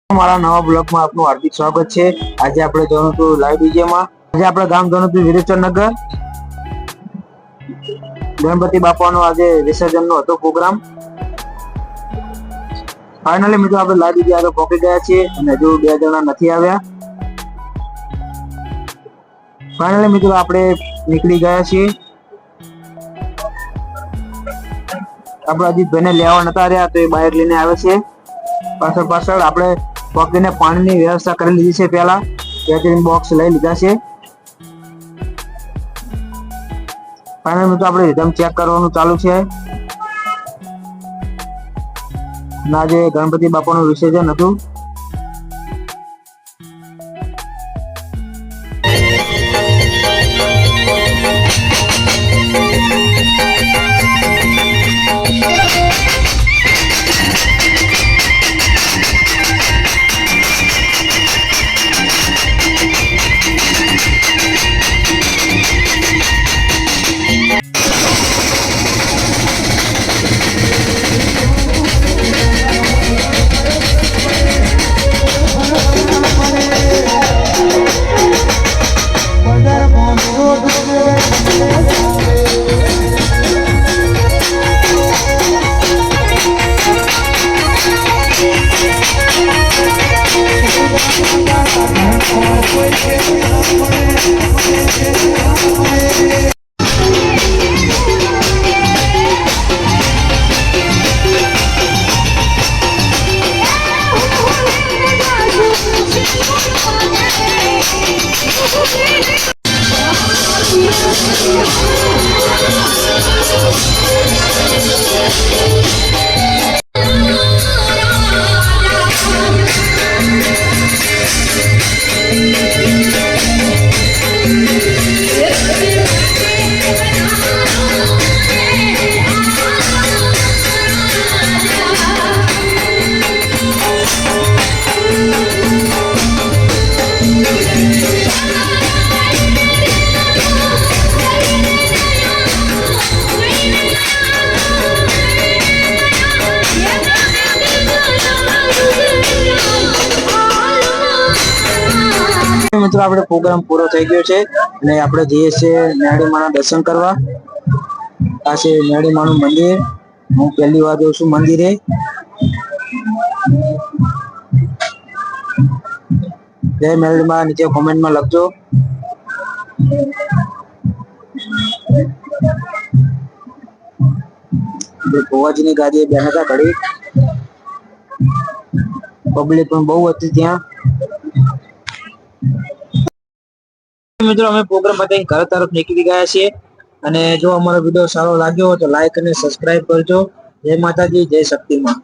મારા નવા બ્લોગમાં આપનું હાર્દિક સ્વાગત છે। આજે આપણે જવાનું હતું લાઈવ ડીજેમાં। આજે આપણે ગામ જવાનું હતું વિરેચરનગર। ગણપતિ બાપાનો આજે વિસર્જનનો હતો પ્રોગ્રામ। ફાઇનલી મિત્રો આપણે લાઈવ ડીજે આગળ પહોંચી ગયા છીએ અને હજુ 2 જણા નથી આવ્યા। ફાઇનલી મિત્રો આપણે નીકળી ગયા છીએ। આપણે અજીતભાઈને લેવા નતા રહ્યા તો એ બાઇક લઈને આવે છે। પાછળ આપણે પકડીને પાણીની વ્યવસ્થા કરી લીધી છે। પહેલા કેટરિંગ બોક્સ લઈ લીધા છે। ફાઇનલ મિત્રો આપણે રિધમ ચેક કરવાનું ચાલુ છે। આજે ગણપતિ બાપાનું વિસર્જન હતું। મિત્રો આપણે પ્રોગ્રામ પૂરો થઈ ગયો છે અને આપણે જઈએ છીએ મેરડી માના દર્શન કરવા। આ છે મેરડી માનું મંદિર। હું પહેલી વાર જોઉં છું મંદિરે। જય મેરડી માં નીચે કોમેન્ટમાં લખજો। ભોવાજીની ગાડીએ બેઠા હતા ઘડી, પબ્લિક પણ બહુ હતી ત્યાં। મિત્રો અમે પ્રોગ્રામ બતાવીને ઘર તરફ નીકળી ગયા છીએ અને જો અમારો વિડીયો સારો લાગ્યો હોય તો લાઈક અને સબસ્ક્રાઇબ કરજો। જય માતાજી, જય શક્તિમાં।